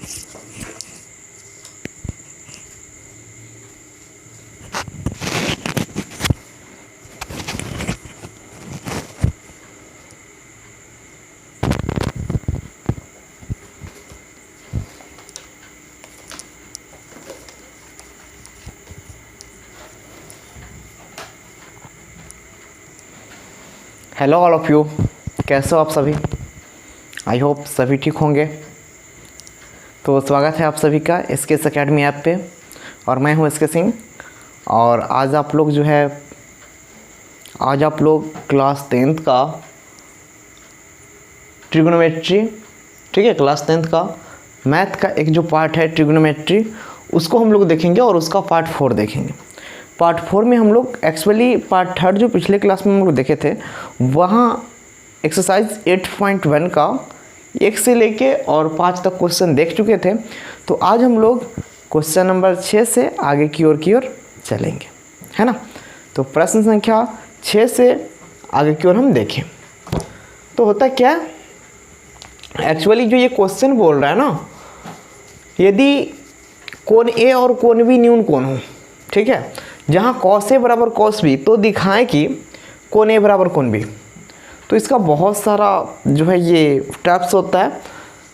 Hello all of you, कैसे हो आप सभी। आई होप सभी ठीक होंगे। तो स्वागत है आप सभी का एसकेएस एकेडमी ऐप पे, और मैं हूं एसके सिंह। और आज आप लोग क्लास 10th का ट्रिग्नोमेट्री, ठीक है, क्लास 10th का मैथ का एक जो पार्ट है ट्रिग्नोमेट्री, उसको हम लोग देखेंगे और उसका पार्ट 4 देखेंगे। पार्ट 4 में हम लोग एक्चुअली पार्ट 3 जो पिछले क्लास में हम लोग देखे थे, वहाँ एक्सरसाइज 8.1 का 1 से लेके और 5 तक क्वेश्चन देख चुके थे। तो आज हम लोग क्वेश्चन नंबर 6 से आगे की ओर चलेंगे, है ना। तो प्रश्न संख्या 6 से आगे की ओर हम देखें तो होता क्या है, एक्चुअली जो ये क्वेश्चन बोल रहा है ना, यदि कोण ए और कोण बी न्यून कोण हो, ठीक है, जहाँ कॉस ए बराबर कॉस बी, तो दिखाएं कि कोण ए बराबर कोण बी। तो इसका बहुत सारा जो है ये स्टेप्स होता है,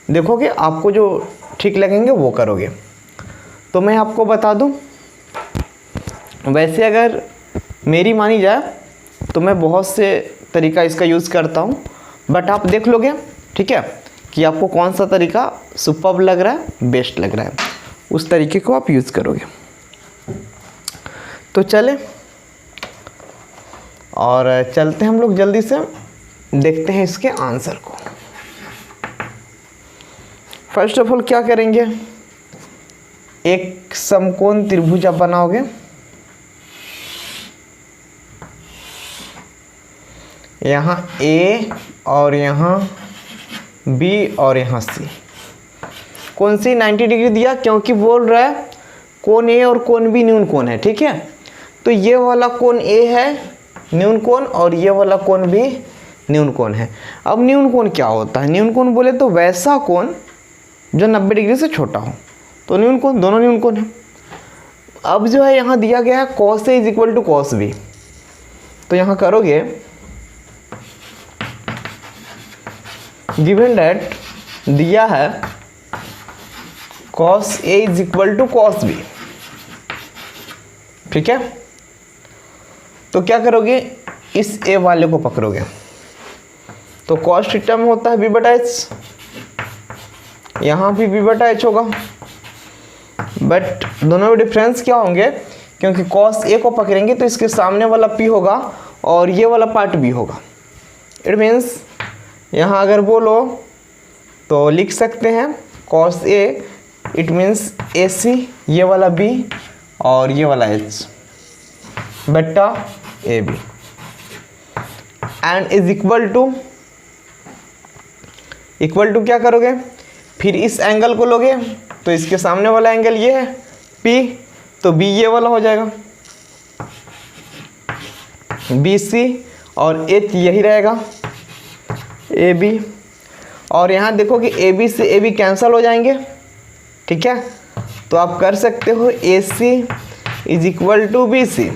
देखोगे आपको जो ठीक लगेंगे वो करोगे। तो मैं आपको बता दूं, वैसे अगर मेरी मानी जाए तो मैं बहुत से तरीका इसका यूज़ करता हूं, बट आप देख लोगे, ठीक है, कि आपको कौन सा तरीका सुपर्ब लग रहा है, बेस्ट लग रहा है, उस तरीके को आप यूज़ करोगे। तो चले और चलते हैं हम लोग, जल्दी से देखते हैं इसके आंसर को। फर्स्ट ऑफ ऑल क्या करेंगे, एक समकोण त्रिभुज आप बनाओगे। यहाँ ए और यहाँ बी और यहाँ सी। कौन सी 90 डिग्री दिया, क्योंकि बोल रहा है कोण ए और कोण बी न्यून कोण है, ठीक है। तो ये वाला कोण ए है न्यून कोण और ये वाला कोण भी न्यून कोण है। अब न्यून कोण क्या होता है, न्यून कोण बोले तो वैसा कोण जो 90 डिग्री से छोटा हो, तो न्यून कोण, दोनों न्यून कोण है। अब जो है यहाँ दिया गया है cos A is equal to cos B, तो यहाँ करोगे गिवन डेट दिया है cos A is equal to cos B, ठीक है। तो क्या करोगे, इस ए वाले को पकड़ोगे, तो कॉस थीटा में होता है बी बटा एच, यहाँ भी बी बटा एच होगा, बट दोनों में डिफरेंस क्या होंगे, क्योंकि कॉस ए को पकड़ेंगे तो इसके सामने वाला पी होगा और ये वाला पार्ट बी होगा। इट मीन्स यहाँ अगर बोलो तो लिख सकते हैं cos A, it means A C, ये वाला बी और ये वाला एच बटा A B, and is equal to क्या करोगे, फिर इस एंगल को लोगे तो इसके सामने वाला एंगल ये है P, तो B ये वाला हो जाएगा BC, और H यही रहेगा AB। और यहाँ देखो कि AB से AB कैंसल हो जाएंगे, ठीक है। तो आप कर सकते हो AC is equal to BC,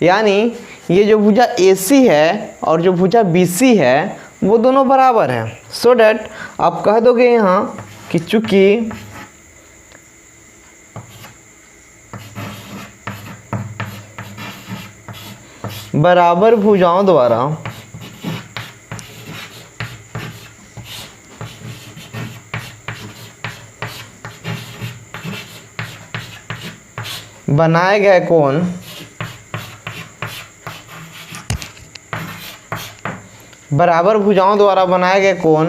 यानी ये जो भुजा AC है और जो भुजा BC है वो दोनों बराबर हैं। सो डैट आप कह दोगे यहाँ कि चूंकि बराबर भुजाओं द्वारा बनाए गए कोण बराबर भुजाओं द्वारा बनाए गए कोण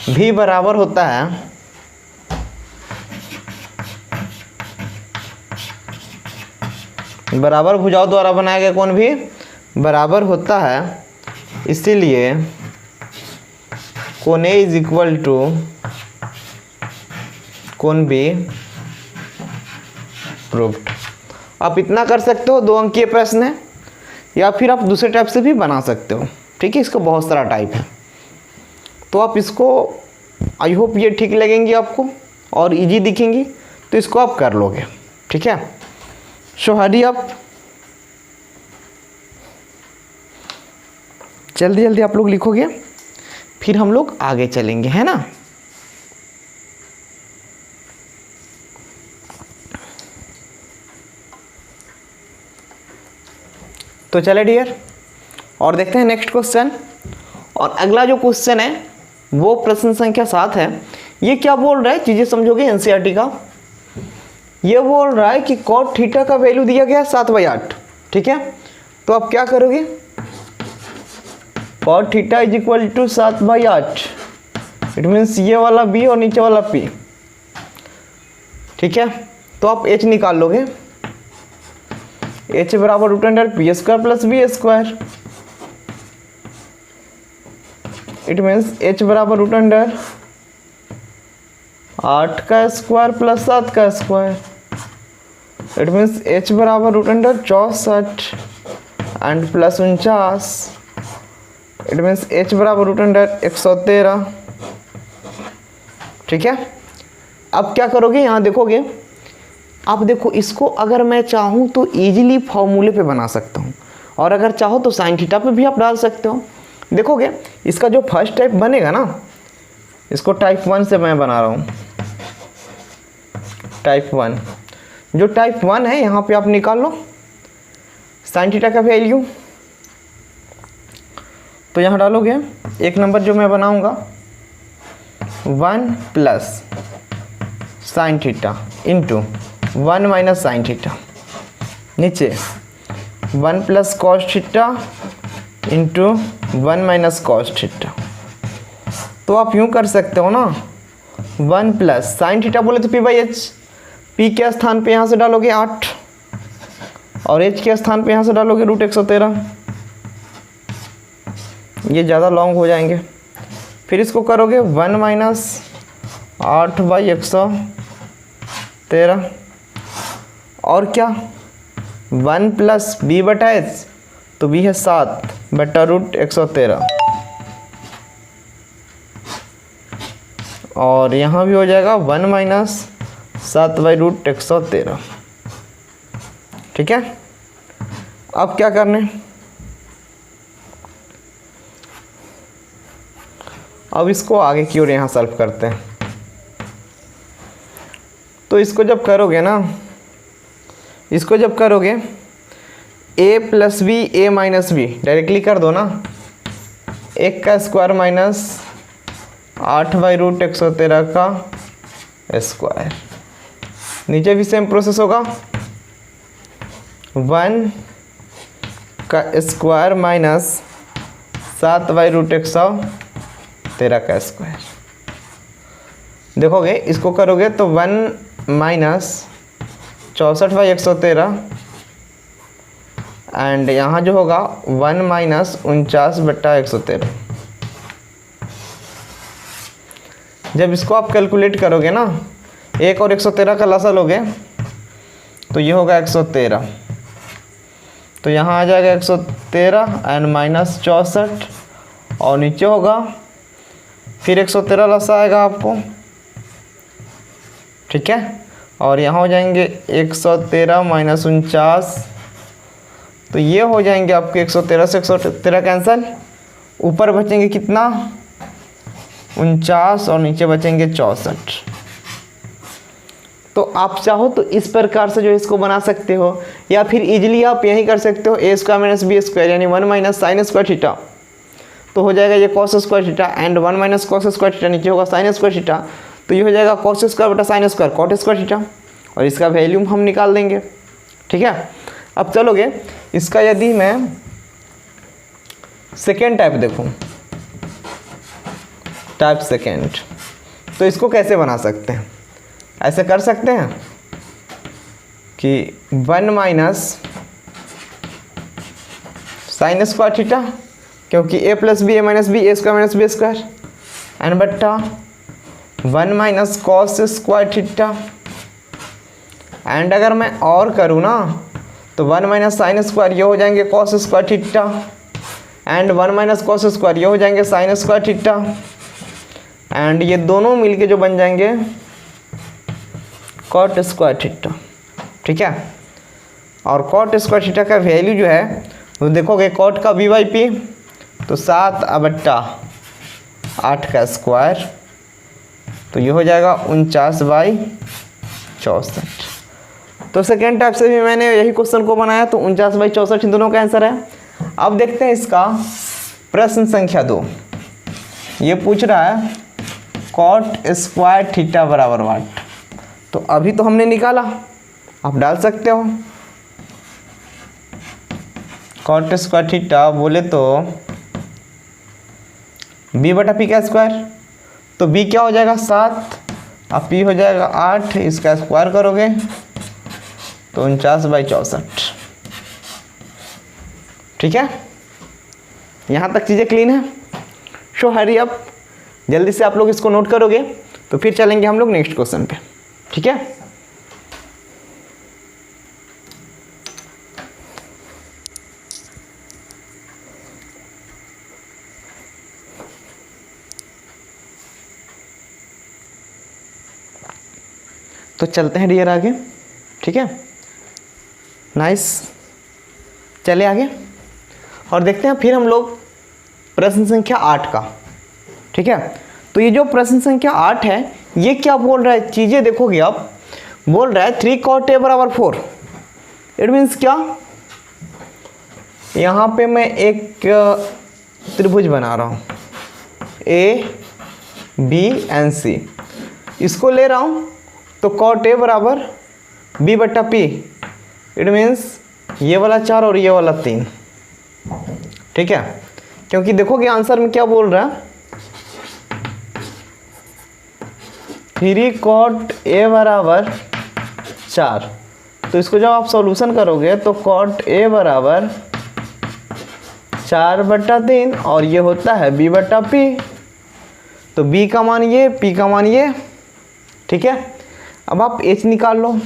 भी बराबर होता है बराबर भुजाओं द्वारा बनाए गए कोण भी बराबर होता है, इसीलिए कोण A इज इक्वल टू कोण B प्रूव्ड। आप इतना कर सकते हो, 2 अंकीय प्रश्न है, या फिर आप दूसरे टाइप से भी बना सकते हो, ठीक है। इसका बहुत सारा टाइप है, तो आप इसको, आई होप ये ठीक लगेंगी आपको और इजी दिखेंगी, तो इसको आप कर लोगे, ठीक है। सो हरी आप जल्दी जल्दी आप लोग लिखोगे, फिर हम लोग आगे चलेंगे, है ना। तो चले डियर, और देखते हैं नेक्स्ट क्वेश्चन। और अगला जो क्वेश्चन है वो प्रश्न संख्या 7 है। ये क्या बोल रहा है, चीज़ें समझोगे एनसीईआरटी का। ये बोल रहा है कि कॉट थीटा का वैल्यू दिया गया 7/8, ठीक है। तो आप क्या करोगे, cot theta is equal to 7/8, it means ये वाला बी और नीचे वाला पी, ठीक है। तो आप एच निकाल लोगे, एच बराबर √π² plus b², it means H बराबर √8² प्लस 7², इट मीन्स एच बराबर √64 and plus 49, it means H बराबर √113, ठीक है। अब क्या करोगे, यहाँ देखोगे आप, देखो इसको अगर मैं चाहूँ तो इजीली फॉर्मूले पे बना सकता हूँ, और अगर चाहो तो साइन थीटा पे भी आप डाल सकते हो। देखोगे इसका जो फर्स्ट टाइप बनेगा ना, इसको टाइप 1 से मैं बना रहा हूँ, टाइप 1। जो टाइप 1 है यहाँ पे आप निकाल लो साइन थीटा का वैल्यू। तो यहाँ डालोगे, एक नंबर जो मैं बनाऊँगा 1 plus sine theta into 1 minus sine theta, नीचे 1 plus cos theta into 1 minus cos theta. तो आप यूँ कर सकते हो ना, 1 प्लस साइन थीटा बोले तो p/h, p के स्थान पे यहाँ से डालोगे 8 और h के स्थान पे यहाँ से डालोगे √113, ये ज़्यादा लॉन्ग हो जाएंगे। फिर इसको करोगे 1 माइनस 8/113, और क्या 1 प्लस b/h, तो b है 7/√113, और यहाँ भी हो जाएगा 1 माइनस 7/√113, ठीक है। अब क्या करने, अब इसको आगे की ओर यहाँ सॉल्व करते हैं। तो इसको जब करोगे ना, इसको जब करोगे a plus B a minus B directly कर दो ना, 1 का स्क्वायर माइनस 8/√113 का स्क्वायर, नीचे भी सेम प्रोसेस होगा, 1 का स्क्वायर माइनस 7/√113 का स्क्वायर। देखोगे इसको करोगे तो 1 माइनस 64/113 एंड यहाँ जो होगा 1 माइनस 49/113। जब इसको आप कैलकुलेट करोगे ना, 1 और 113 का लसा लोगे तो ये होगा 113, तो यहाँ आ जाएगा 113 एंड माइनस 64, और नीचे होगा फिर 113 लसा आएगा आपको, ठीक है। और यहाँ हो जाएंगे 113 माइनस 49, तो ये हो जाएंगे आपके 113 से 113 कैंसिल, ऊपर बचेंगे कितना 49 और नीचे बचेंगे 64। तो आप चाहो तो इस प्रकार से जो इसको बना सकते हो, या फिर इजीली आप यही कर सकते हो a² माइनस b² यानी 1 माइनस साइन स्क्वायर थीटा, तो हो जाएगा ये cos square theta and 1 minus cos square theta, नीचे होगा साइन स्क्वायर थीटा, तो ये हो जाएगा कॉस स्क्वायर बटा sine square cot square theta, और इसका वैल्यू हम निकाल देंगे, ठीक है। अब चलोगे इसका यदि मैं सेकेंड टाइप देखूं, टाइप सेकेंड, तो इसको कैसे बना सकते हैं, ऐसे कर सकते हैं कि 1 माइनस साइन स्क्वायर थीटा, क्योंकि a plus B a minus B a² minus b² and बट्टा 1 minus cos square theta, and अगर मैं और करूँ ना तो 1 माइनस साइन स्क्वायर ये हो जाएंगे cos square theta, and 1 minus cos square ये हो जाएंगे साइन स्क्वायर थीटा, एंड ये दोनों मिलके जो बन जाएंगे कॉट स्क्वायर थीटा। ठीक है, और कॉट स्क्वायर थीटा का वैल्यू जो है वो देखोगे कॉट का वी बाई पी, तो 7/8 का स्क्वायर, तो ये हो जाएगा 49/64। तो सेकेंड टाइप से भी मैंने यही क्वेश्चन को बनाया, तो 49/64 इन दोनों का आंसर है। अब देखते हैं इसका प्रश्न संख्या 2। ये पूछ रहा है कॉट स्क्वायर थीटा बराबर वाट। तो अभी तो हमने निकाला, आप डाल सकते हो कॉट स्क्वायर थीटा बोले तो b/p का स्क्वायर, तो b क्या हो जाएगा 7 और p हो जाएगा 8, इसका स्क्वायर करोगे तो 49/64। ठीक है, यहाँ तक चीज़ें क्लीन है। शो हरी अप, जल्दी से आप लोग इसको नोट करोगे तो फिर चलेंगे हम लोग नेक्स्ट क्वेश्चन पे। ठीक है, तो चलते हैं डियर आगे। ठीक है, नाइस, चले आगे और देखते हैं फिर हम लोग प्रश्न संख्या 8 का। ठीक है, तो ये जो प्रश्न संख्या 8 है ये क्या बोल रहा है, चीज़ें देखोगे आप, बोल रहा है 3 cot a बराबर 4। इट मीन्स क्या, यहाँ पे मैं एक त्रिभुज बना रहा हूँ A B and C, इसको ले रहा हूँ तो cot a बराबर b/p। इट मीन्स ये वाला 4 और ये वाला 3। ठीक है, क्योंकि देखोगे आंसर में क्या बोल रहा है 3 cot a बराबर 4। तो इसको जब आप सॉल्यूशन करोगे तो cot a बराबर 4/3 और ये होता है b/p। तो b का मान ये, p का मान ये। ठीक है, अब आप h निकाल लो।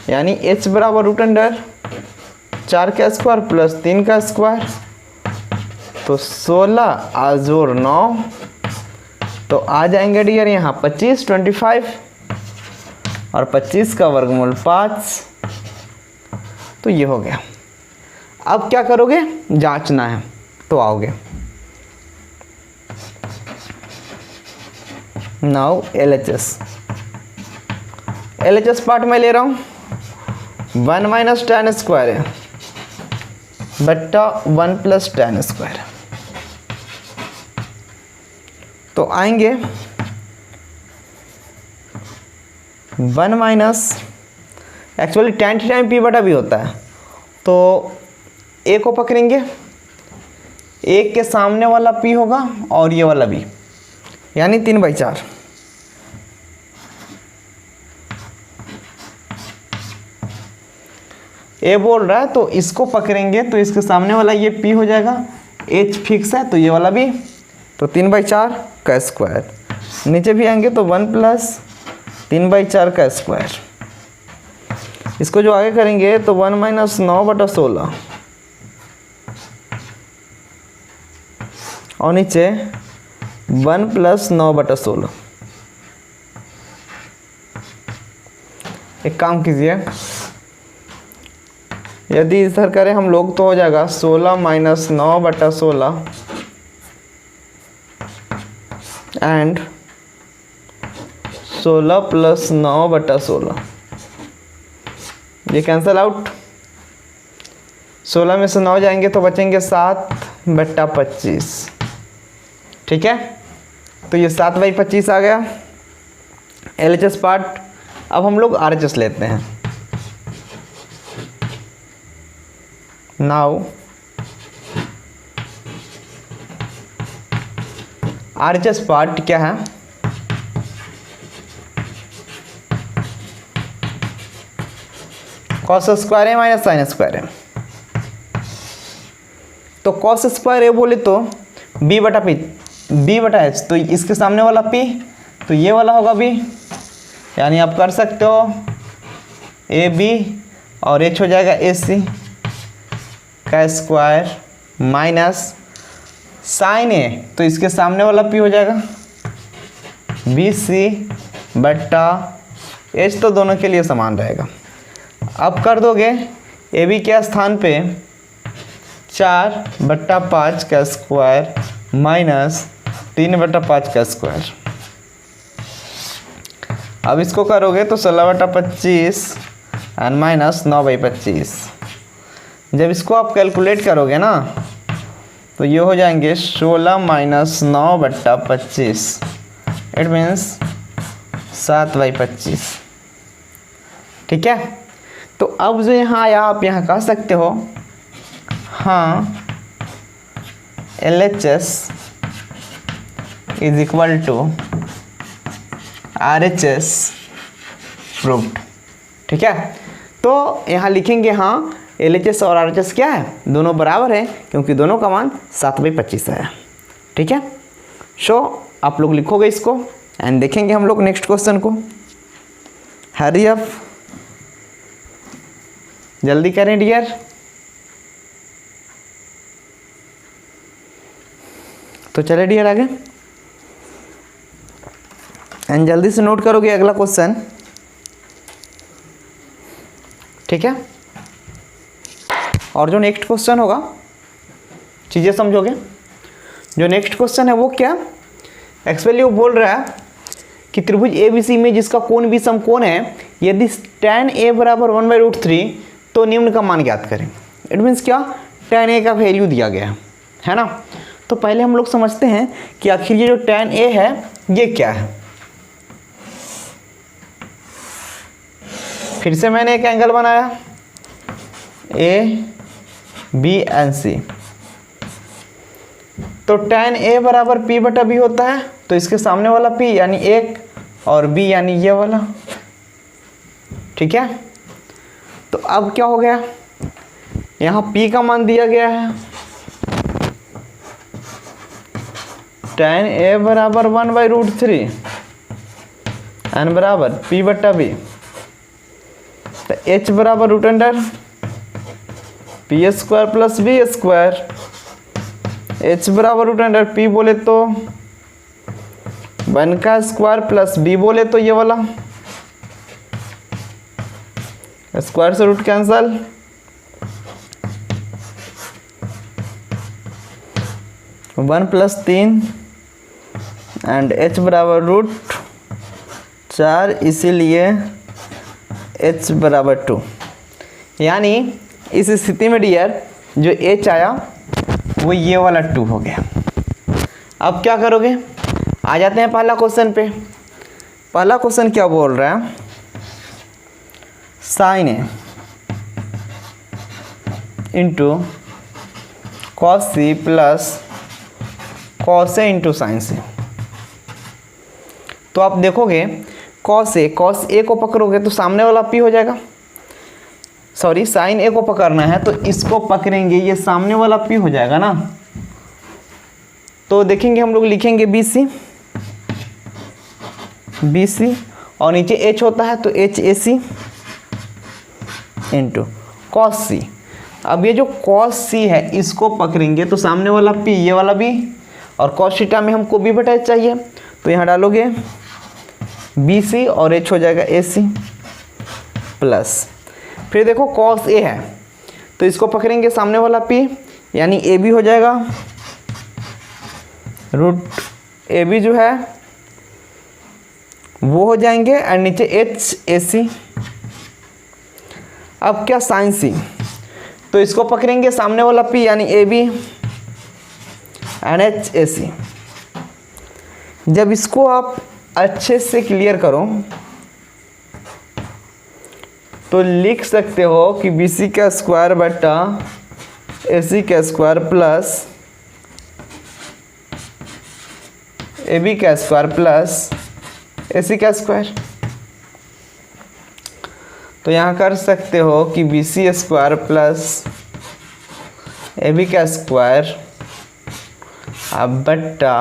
यानी h बराबर √4 का स्क्वायर प्लस 3 का स्क्वायर, तो 16 और 9, तो आ जाएंगे डियर यहाँ 25 25 और 25 का वर्गमूल 5। तो ये हो गया। अब क्या करोगे, जांचना है तो आओगे। नाउ LHS पार्ट में ले रहा हूँ 1 माइनस tan स्क्वायर है बट्टा 1 प्लस tan स्क्वायर। तो आएंगे 1 माइनस, एक्चुअली tan थीटा में p/b होता है, तो a को पकड़ेंगे, a के सामने वाला p होगा और ये वाला b, यानी 3/4। ए बोल रहा है तो इसको पकड़ेंगे तो इसके सामने वाला ये p हो जाएगा, h फिक्स है तो ये वाला भी, तो 3/4 का स्क्वायर। नीचे भी आएंगे तो 1 प्लस 3/4 का स्क्वायर। इसको जो आगे करेंगे तो 1 माइनस 9/16 और नीचे 1 प्लस 9/16। एक काम कीजिए, यदि इधर करें हम लोग तो हो जाएगा 16 माइनस 9/16 एंड 16 प्लस 9/16। ये कैंसल आउट, 16 में से 9 जाएंगे तो बचेंगे 7/25। ठीक है, तो ये 7/25 आ गया LHS पार्ट। अब हम लोग RHS लेते हैं। नाउ RHS पार्ट क्या है, कॉस स्क्वायर है माइनस साइन स्क्वायर है। तो कॉस स्क्वायर है बोले तो b/h, तो इसके सामने वाला p, तो ये वाला होगा b, यानी आप कर सकते हो ए बी और एच हो जाएगा ए सी का स्क्वायर माइनस साइन ए, तो इसके सामने वाला पी हो जाएगा बी सी बट्टा एच, तो दोनों के लिए समान रहेगा। अब कर दोगे ए बी के स्थान पे 4/5 का स्क्वायर माइनस 3/5 का स्क्वायर। अब इसको करोगे तो 16/25 एंड माइनस 9/25। जब इसको आप कैलकुलेट करोगे ना तो ये हो जाएंगे 16 माइनस 9/25, इट मीन्स 7/25। ठीक है, तो अब जो यहाँ आया आप यहाँ कह सकते हो हाँ LHS is equal to RHS proved. ठीक है, तो यहाँ लिखेंगे हाँ LHS और RHS क्या है, दोनों बराबर है क्योंकि दोनों का मान 7/25 है। ठीक है, सो आप लोग लिखोगे इसको एंड देखेंगे हम लोग नेक्स्ट क्वेश्चन को। हरी अप, जल्दी करें डियर। तो चले डियर आगे एंड जल्दी से नोट करोगे अगला क्वेश्चन। ठीक है, और जो नेक्स्ट क्वेश्चन होगा चीज़ें समझोगे। जो नेक्स्ट क्वेश्चन है वो क्या, एक्चुअली वो बोल रहा है कि त्रिभुज ABC में जिसका कोण भी समकोण है, यदि tan A बराबर 1/√3 तो निम्न का मान ज्ञात करें। इट मीन्स क्या, tan A का वैल्यू दिया गया है ना। तो पहले हम लोग समझते हैं कि आखिर ये जो tan A है ये क्या है। फिर से मैंने एक एंगल बनाया ABNC, तो tan A बराबर P/B होता है, तो इसके सामने वाला P यानी 1 और B यानी ये वाला। ठीक है, तो अब क्या हो गया, यहाँ P का मान दिया गया है tan A बराबर 1/√3 n बराबर P/B, तो H बराबर √P² प्लस B², H बराबर √P बोले तो 1 का स्क्वायर प्लस B बोले तो ये वाला स्क्वायर से root cancel, one plus 3 and H बराबर √4, इसीलिए H बराबर 2। यानी इस स्थिति में डियर जो H आया वो ये वाला 2 हो गया। अब क्या करोगे, आ जाते हैं पहला क्वेश्चन पे। पहला क्वेश्चन क्या बोल रहा है, sine A into cos C plus cos A into sine C। तो आप देखोगे कॉस A को पकड़ोगे तो सामने वाला P हो जाएगा, सॉरी साइन A को पकड़ना है तो इसको पकड़ेंगे, ये सामने वाला P हो जाएगा ना। तो देखेंगे हम लोग लिखेंगे BC और नीचे H होता है तो HAC इंटू कॉस C। अब ये जो कॉस C है इसको पकड़ेंगे तो सामने वाला P ये वाला B, और कॉस थीटा में हमको B/H चाहिए तो यहाँ डालोगे BC और H हो जाएगा AC प्लस, फिर देखो कॉस A है तो इसको पकड़ेंगे सामने वाला P यानी AB हो जाएगा √AB जो है वो हो जाएंगे एंड नीचे HAC। अब क्या साइन C, तो इसको पकड़ेंगे सामने वाला P यानी AB एंड HAC। जब इसको आप अच्छे से क्लियर करो तो लिख सकते हो कि BC का स्क्वायर बटा AC का स्क्वायर प्लस AB का स्क्वायर प्लस AC का स्क्वायर। तो यहाँ कर सकते हो कि BC स्क्वायर प्लस AB का स्क्वायर बटा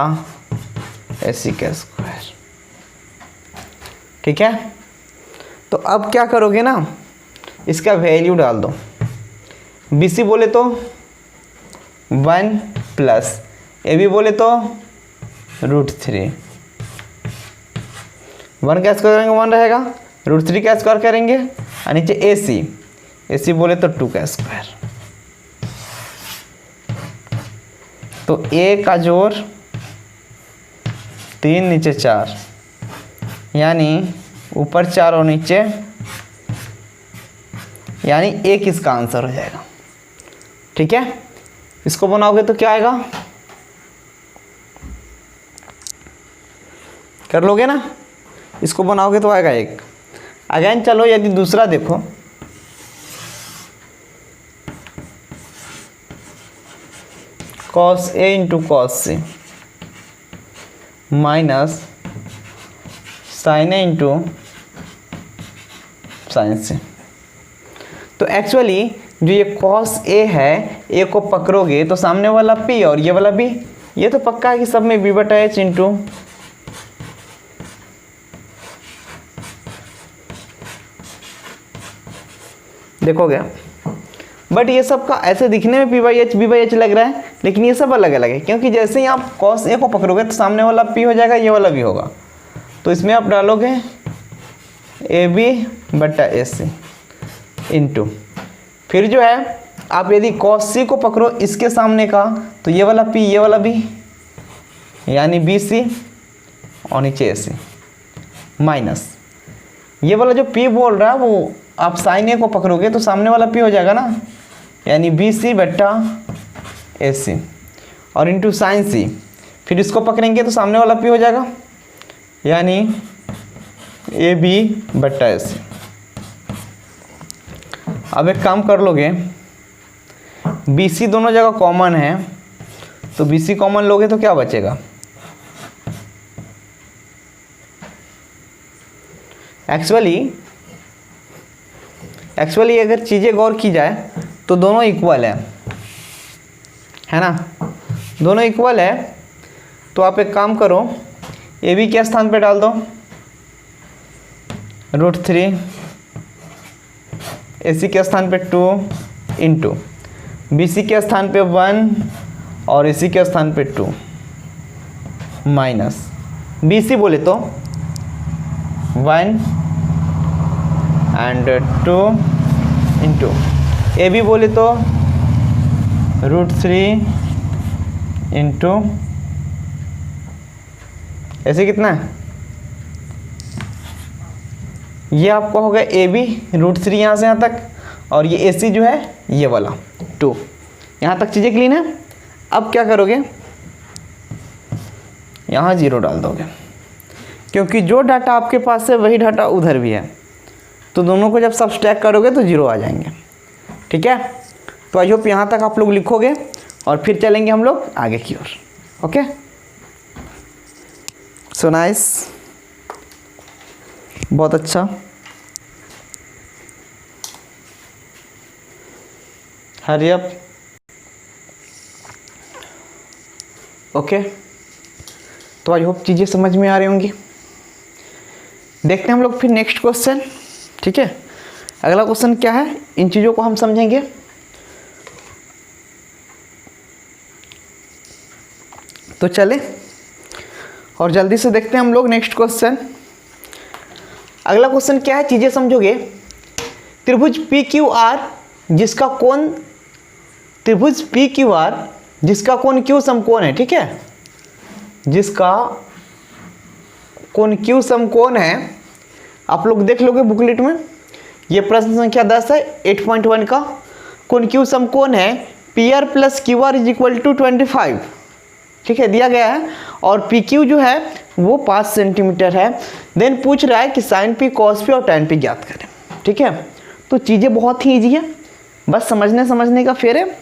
AC का स्क्वायर। ठीक है, तो अब क्या करोगे ना, इसका वैल्यू डाल दो। BC बोले तो 1 प्लस AB बोले तो √3। 1 का स्क्वायर करेंगे 1 रहेगा, √3 का स्क्वायर करेंगे और नीचे AC बोले तो 2 का स्क्वायर। तो A का जोड़ 3 नीचे 4, यानी ऊपर 4 और नीचे, यानी 1 इसका आंसर हो जाएगा। ठीक है, इसको बनाओगे तो क्या आएगा, कर लोगे ना, इसको बनाओगे तो आएगा 1। अगेन चलो यदि दूसरा देखो, cos A into cos C minus sin A into sin C। तो एक्चुअली जो ये cos A है, A को पकड़ोगे तो सामने वाला P और ये वाला B, ये तो पक्का है कि सब में B/H इंटू देखोगे। बट ये सब का ऐसे दिखने में B/H लग रहा है, लेकिन ये सब अलग अलग है, क्योंकि जैसे ही आप cos A को पकड़ोगे तो सामने वाला P हो जाएगा, ये वाला भी होगा। तो इसमें आप डालोगे AB/AC इंटू, फिर जो है आप यदि cos C को पकड़ो इसके सामने का, तो ये वाला P ये वाला B, यानी BC और नीचे AC माइनस ये वाला जो P बोल रहा है वो आप sin A को पकड़ोगे तो सामने वाला P हो जाएगा ना, यानी BC/AC और इंटू sin C, फिर इसको पकड़ेंगे तो सामने वाला P हो जाएगा, यानी AB/AC। अब एक काम कर लोगे, BC दोनों जगह कॉमन है, तो BC कॉमन लोगे तो क्या बचेगा, एक्चुअली अगर चीज़ें गौर की जाए तो दोनों इक्वल है ना, दोनों इक्वल है। तो आप एक काम करो, AB के स्थान पे डाल दो √3, AC के स्थान पे 2 इंटू BC के स्थान पे 1 और AC के स्थान पे 2 माइनस BC बोले तो 1 एंड 2 इंटू AB बोले तो √3 इंटू ऐसे कितना है, ये आपका होगा AB √3 यहाँ से यहाँ तक, और ये AC जो है ये वाला 2। यहाँ तक चीज़ें क्लीन है। अब क्या करोगे, यहाँ 0 डाल दोगे, क्योंकि जो डाटा आपके पास है वही डाटा उधर भी है, तो दोनों को जब सब स्टैक करोगे तो 0 आ जाएंगे। ठीक है, तो आई होप यहाँ तक आप लोग लिखोगे और फिर चलेंगे हम लोग आगे की ओर। ओके, सो नाइस, बहुत अच्छा। Hurry up. ओके, तो आई होप चीज़ें समझ में आ रही होंगी। देखते हैं हम लोग फिर नेक्स्ट क्वेश्चन। ठीक है, अगला क्वेश्चन क्या है, इन चीज़ों को हम समझेंगे। तो चले और जल्दी से देखते हैं हम लोग नेक्स्ट क्वेश्चन। अगला क्वेश्चन क्या है, चीज़ें समझोगे। त्रिभुज PQR जिसका कोण Q समकोण है। ठीक है, जिसका कोण Q समकोण है, आप लोग देख लोगे बुकलेट में, ये प्रश्न संख्या 10 है 8.1 का। कोण Q समकोण है PR + QR = 25। ठीक है, दिया गया है, और PQ जो है वो 5 सेंटीमीटर है। देन पूछ रहा है कि sin P, cos P और tan P ज्ञात करें। ठीक है, तो चीज़ें बहुत ही ईजी है, बस समझने का फेर है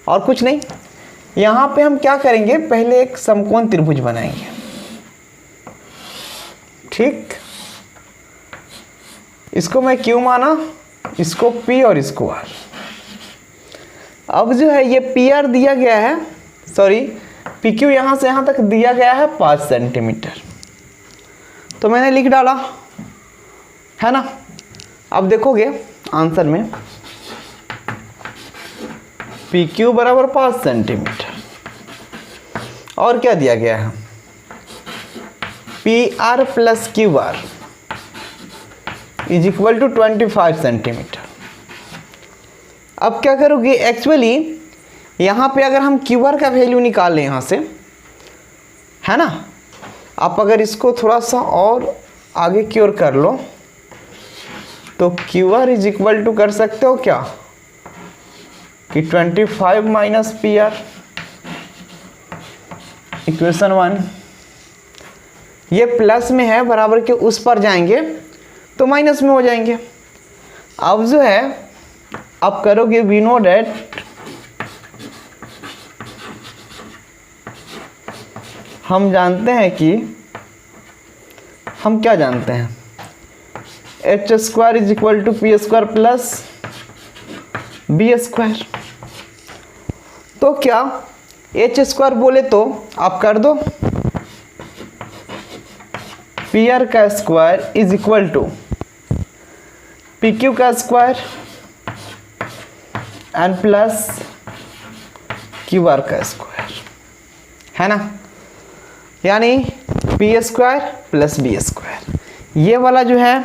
और कुछ नहीं। यहाँ पे हम क्या करेंगे, पहले एक समकोण त्रिभुज बनाएंगे। ठीक, इसको मैं Q माना, इसको P और इसको R। अब जो है ये PR दिया गया है, सॉरी PQ यहाँ से यहाँ तक दिया गया है 5 सेंटीमीटर, तो मैंने लिख डाला, है ना। अब देखोगे आंसर में पी क्यू बराबर 5 सेंटीमीटर और क्या दिया गया है, P R plus Q R is equal to 25 centimetre. अब क्या करोगे, एक्चुअली यहाँ पे अगर हम क्यू आर का वैल्यू निकाल लें यहाँ से, है ना, आप अगर इसको थोड़ा सा और आगे की ओर कर लो तो Q R is equal to कर सकते हो क्या कि 25 माइनस पी आर, इक्वेशन 1। ये प्लस में है, बराबर के उस पर जाएंगे तो माइनस में हो जाएंगे। अब जो है आप करोगे वी नो डेट, हम जानते हैं कि हम क्या जानते हैं, H square is equal to P square plus B square. तो क्या एच स्क्वायर बोले तो आप कर दो पी आर का square is equal to P Q का square and plus Q R का स्क्वायर, है ना, यानी P square plus B square. ये वाला जो है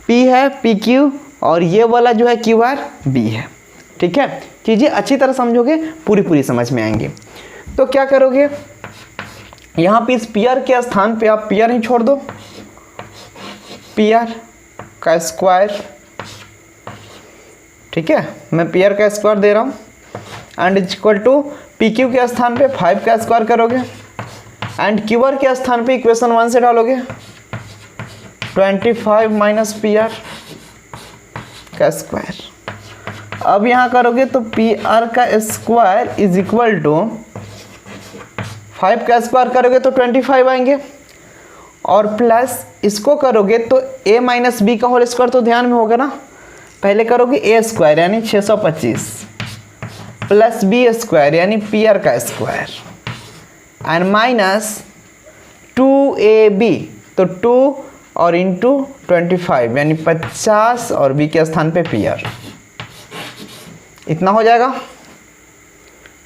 पी है पी क्यू और ये वाला जो है क्यू आर बी है। ठीक है, चीज़ें अच्छी तरह समझोगे पूरी समझ में आएंगी। तो क्या करोगे, यहाँ पे इस पी आर के स्थान पे आप पी आर ही छोड़ दो, पी आर का स्क्वायर, ठीक है, मैं पी आर का स्क्वायर दे रहा हूँ, and is equal to P Q के स्थान पे 5 का स्क्वायर करोगे एंड क्यू आर के स्थान पे इक्वेशन 1 से डालोगे 25 माइनस पी आर का स्क्वायर। अब यहाँ करोगे तो पी आर का स्क्वायर इज इक्वल टू 5 का स्क्वायर करोगे तो 25 आएंगे और प्लस इसको करोगे तो a माइनस बी का होल स्क्वायर, तो ध्यान में होगा ना, पहले करोगे a स्क्वायर यानी 625 प्लस बी स्क्वायर यानी पी आर का स्क्वायर एंड माइनस 2ab, तो 2 और इंटू 25 यानी 50 और b के स्थान पे पी आर, इतना हो जाएगा,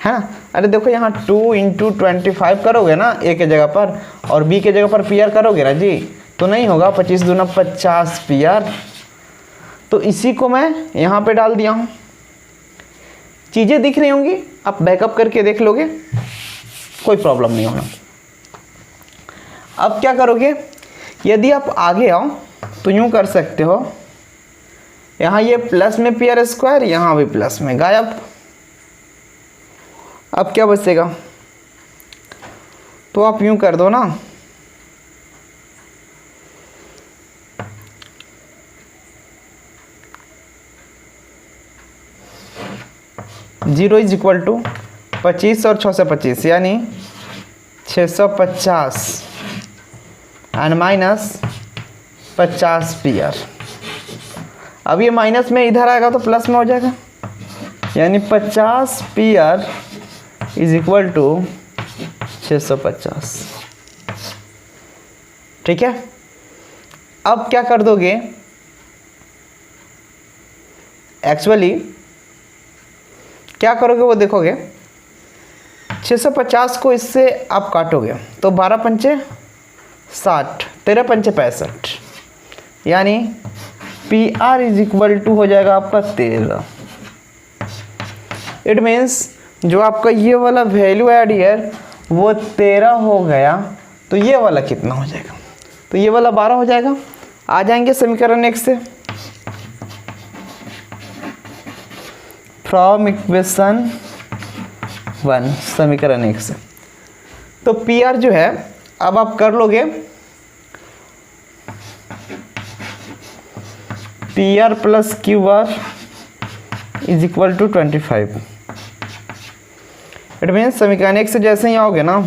है ना। अरे देखो यहाँ 2 इंटू 25 करोगे ना a के जगह पर और b के जगह पर पी आर करोगे ना जी, तो नहीं होगा, 25 दूना 50 पी आर। तो इसी को मैं यहाँ पे डाल दिया हूँ। चीज़ें दिख रही होंगी, आप बैकअप करके देख लोगे, कोई प्रॉब्लम नहीं होना। अब क्या करोगे, यदि आप आगे आओ तो यूँ कर सकते हो, यहाँ ये प्लस में पी आर स्क्वायर, यहाँ भी प्लस में, गायब। अब क्या बचेगा, तो आप यूँ कर दो ना, जीरो इज इक्वल टू 25 और 6 से 25 यानी 650 एंड माइनस 50 पी आर। अब ये माइनस में इधर आएगा तो प्लस में हो जाएगा, यानी 50 P R is equal to 650। ठीक है, अब क्या कर दोगे, एक्चुअली क्या करोगे वो देखोगे, 650 को इससे आप काटोगे तो 12 पंचे 60, 13 पंचे 65, यानी P R is equal to हो जाएगा आपका 13। इट मीन्स जो आपका ये वाला वैल्यू ऐड ईयर वो 13 हो गया, तो ये वाला कितना हो जाएगा, तो ये वाला 12 हो जाएगा। आ जाएंगे समीकरण 1 से, फ्रॉम इक्वेशन 1, समीकरण 1 से। तो पी आर जो है अब आप कर लोगे, P R plus Q R is equal to 25। It means समीकरण 1 से जैसे ही आओगे ना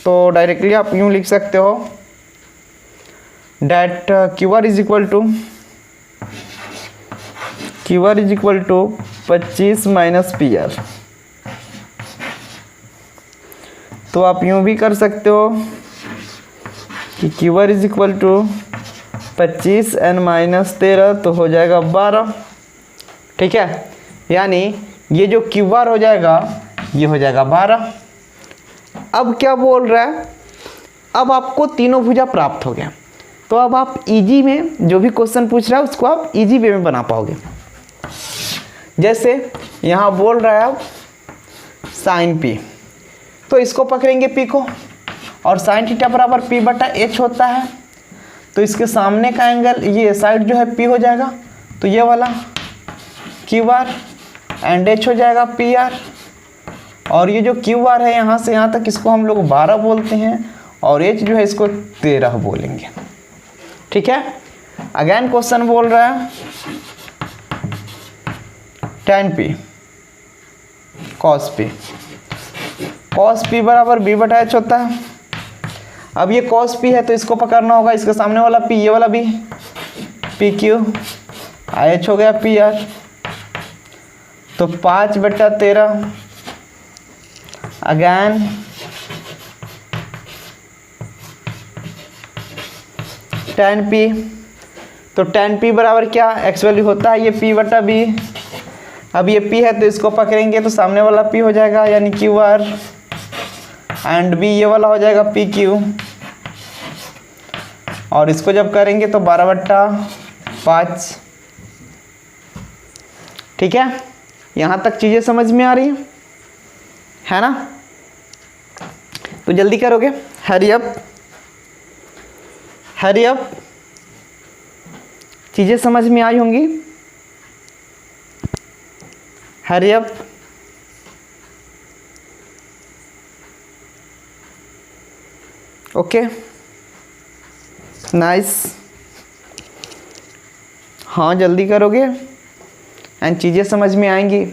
तो डायरेक्टली आप यूँ लिख सकते हो, that Q R is equal to 25 minus P R. तो आप यूँ भी कर सकते हो कि Q R is equal to 25 n-13 तो हो जाएगा 12। ठीक है, यानी ये जो क्यू बार हो जाएगा ये हो जाएगा 12। अब क्या बोल रहा है, अब आपको तीनों भुजा प्राप्त हो गया, तो अब आप इजी में जो भी क्वेश्चन पूछ रहा है उसको आप इजी वे में बना पाओगे। जैसे यहाँ बोल रहा है अब साइन पी, तो इसको पकड़ेंगे पी को, और साइन थीटा बराबर पी बटा एच होता है, तो इसके सामने का एंगल ये साइड जो है पी हो जाएगा, तो ये वाला क्यू आर एंड एच हो जाएगा पी आर, और ये जो क्यू आर है यहाँ से यहाँ तक इसको हम लोग 12 बोलते हैं, और एच जो है इसको 13 बोलेंगे। ठीक है, अगेन क्वेश्चन बोल रहा है tan p cos p, cos p बराबर b बटा एच होता है। अब ये cos p है तो इसको पकड़ना होगा, इसके सामने वाला p, ये वाला b, पी क्यू एच हो गया पी आर, तो 5 बटा 13 अगैन tan p, तो tan p बराबर क्या एक्स वैल्यू होता है ये p बटा b। अब ये p है तो इसको पकड़ेंगे तो सामने वाला p हो जाएगा यानी क्यू आर, एंड b ये वाला हो जाएगा पी क्यू, और इसको जब करेंगे तो 12 बटा 5। ठीक है, यहाँ तक चीज़ें समझ में आ रही है ना? तो जल्दी करोगे, हरी अप हरी अप, चीज़ें समझ में आई होंगी, हरी अप। ओके नाइस, हाँ जल्दी करोगे एंड चीज़ें समझ में आएंगी।